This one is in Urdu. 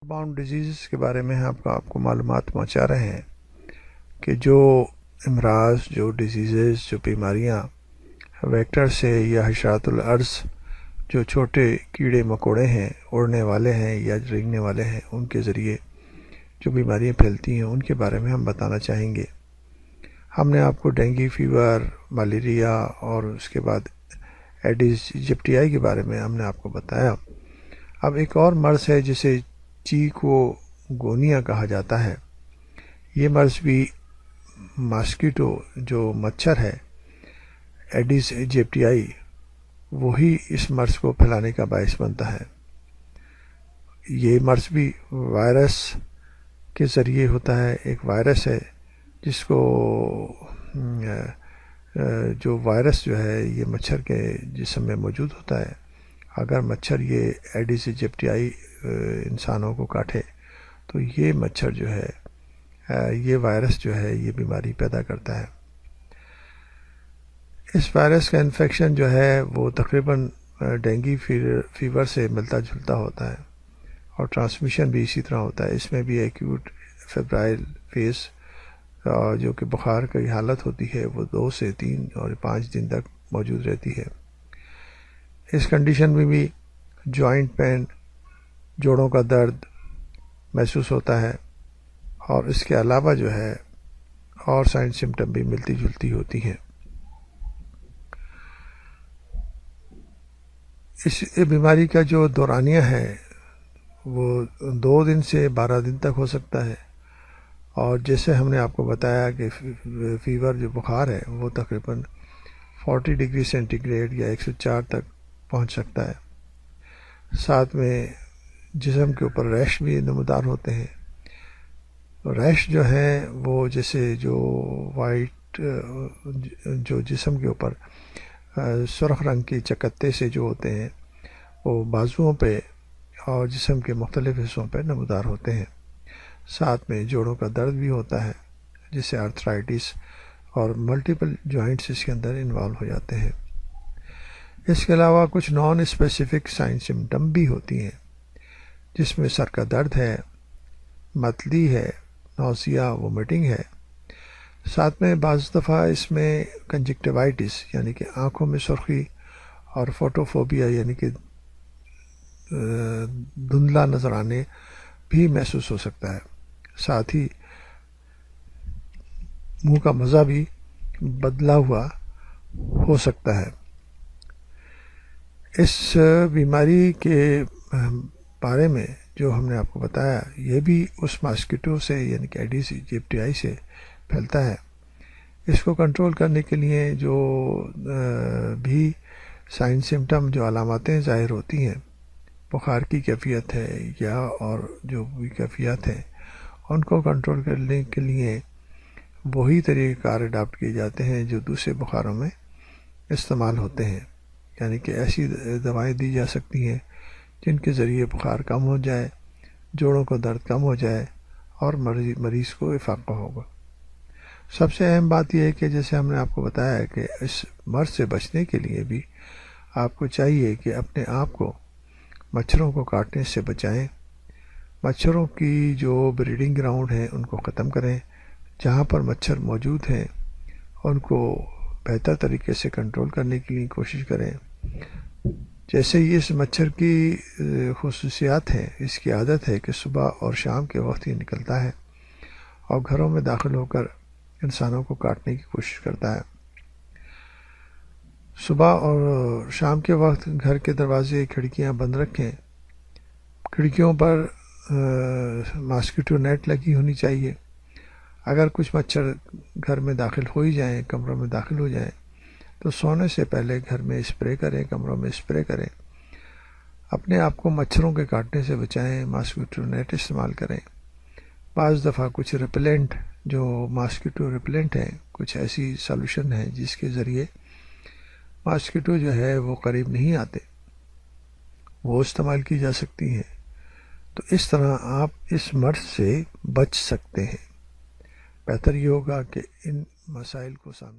باؤنڈ ڈیزیز کے بارے میں آپ کو معلومات پہنچا رہے ہیں کہ جو امراض، جو ڈیزیزز، جو بیماریاں ویکٹر سے یا حشرات الارض، جو چھوٹے کیڑے مکوڑے ہیں، اڑنے والے ہیں یا رینگنے والے ہیں، ان کے ذریعے جو بیماریاں پھیلتی ہیں ان کے بارے میں ہم بتانا چاہیں گے۔ ہم نے آپ کو ڈینگی فیور، ملیریا اور اس کے بعد ایڈیز ایجپٹیائی کے بارے میں ہم نے آپ کو بتایا۔ اب ایک اور مرض ہے جسے چیکو گونیا کہا جاتا ہے۔ یہ مرض بھی ماسکیٹو جو مچھر ہے، ایڈیز ایجپٹیائی، وہی اس مرض کو پھیلانے کا باعث بنتا ہے۔ یہ مرض بھی وائرس کے ذریعے ہوتا ہے۔ ایک وائرس ہے جس کو جو وائرس جو ہے یہ مچھر کے جسم میں موجود ہوتا ہے۔ اگر مچھر یہ ایڈیز ایجپٹیائی انسانوں کو کاٹے تو یہ مچھر جو ہے، یہ وائرس جو ہے یہ بیماری پیدا کرتا ہے۔ اس وائرس کا انفیکشن جو ہے وہ تقریباً ڈینگی فیور سے ملتا جلتا ہوتا ہے اور ٹرانسمیشن بھی اسی طرح ہوتا ہے۔ اس میں بھی ایکیوٹ فیبرائل فیز جو کہ بخار کی حالت ہوتی ہے وہ 2 سے 3 اور 5 دن تک موجود رہتی ہے۔ اس کنڈیشن میں بھی جوائنٹ پین، جوڑوں کا درد محسوس ہوتا ہے اور اس کے علاوہ جو ہے اور سائن سمٹم بھی ملتی جلتی ہوتی ہیں۔ اس بیماری کا جو دورانیہ ہے وہ 2 دن سے 12 دن تک ہو سکتا ہے، اور جیسے ہم نے آپ کو بتایا کہ فیور جو بخار ہے وہ تقریباً 40 ڈگری سینٹی گریڈ یا 104 تک پہنچ سکتا ہے۔ ساتھ میں جسم کے اوپر ریش بھی نمودار ہوتے ہیں۔ ریش جو ہیں وہ جیسے جو وائٹ جو جسم کے اوپر سرخ رنگ کی چکتے سے جو ہوتے ہیں وہ بازوؤں پہ اور جسم کے مختلف حصوں پہ نمودار ہوتے ہیں۔ ساتھ میں جوڑوں کا درد بھی ہوتا ہے جسے آرتھرائٹس، اور ملٹیپل جوائنٹس اس کے اندر انوالو ہو جاتے ہیں۔ اس کے علاوہ کچھ نان اسپیسیفک سائن سمٹم بھی ہوتی ہیں جس میں سر کا درد ہے، متلی ہے، نوزیا، وومٹنگ ہے۔ ساتھ میں بعض دفعہ اس میں کنجکٹیوائٹس یعنی کہ آنکھوں میں سرخی اور فوٹوفوبیا یعنی کہ دھندلا نظر آنے بھی محسوس ہو سکتا ہے۔ ساتھ ہی منہ کا مزہ بھی بدلا ہوا ہو سکتا ہے۔ اس بیماری کے بارے میں جو ہم نے آپ کو بتایا یہ بھی اس ماسکیٹو سے یعنی کہ ایڈیز ایجپٹیائی سے پھیلتا ہے۔ اس کو کنٹرول کرنے کے لیے جو بھی سائن سمٹم، جو علاماتیں ظاہر ہوتی ہیں، بخار کی کیفیت ہے یا اور جو بھی کیفیت ہیں، ان کو کنٹرول کرنے کے لیے وہی طریقہ کار اڈاپٹ کیے جاتے ہیں جو دوسرے بخاروں میں استعمال ہوتے ہیں۔ یعنی کہ ایسی دوائیں دی جا سکتی ہیں جن کے ذریعے بخار کم ہو جائے، جوڑوں کا درد کم ہو جائے اور مریض کو افاقہ ہوگا۔ سب سے اہم بات یہ ہے کہ جیسے ہم نے آپ کو بتایا ہے کہ اس مرض سے بچنے کے لیے بھی آپ کو چاہیے کہ اپنے آپ کو مچھروں کو کاٹنے سے بچائیں۔ مچھروں کی جو بریڈنگ گراؤنڈ ہیں ان کو ختم کریں۔ جہاں پر مچھر موجود ہیں ان کو بہتر طریقے سے کنٹرول کرنے کی لیے کوشش کریں۔ جیسے ہی اس مچھر کی خصوصیات ہیں، اس کی عادت ہے کہ صبح اور شام کے وقت یہ نکلتا ہے اور گھروں میں داخل ہو کر انسانوں کو کاٹنے کی کوشش کرتا ہے۔ صبح اور شام کے وقت گھر کے دروازے، کھڑکیاں بند رکھیں۔ کھڑکیوں پر ماسکیٹو نیٹ لگی ہونی چاہیے۔ اگر کچھ مچھر گھر میں داخل ہو ہی جائیں، کمروں میں داخل ہو جائیں، تو سونے سے پہلے گھر میں اسپرے کریں، کمروں میں اسپرے کریں۔ اپنے آپ کو مچھروں کے کاٹنے سے بچائیں، ماسکیٹو نیٹ استعمال کریں۔ بعض دفعہ کچھ ریپیلنٹ جو ماسکیٹو ریپیلنٹ ہیں، کچھ ایسی سولوشن ہیں جس کے ذریعے ماسکیٹو جو ہے وہ قریب نہیں آتے، وہ استعمال کی جا سکتی ہیں۔ تو اس طرح آپ اس مرض سے بچ سکتے ہیں۔ بہتر یہ ہوگا کہ ان مسائل کو سامنے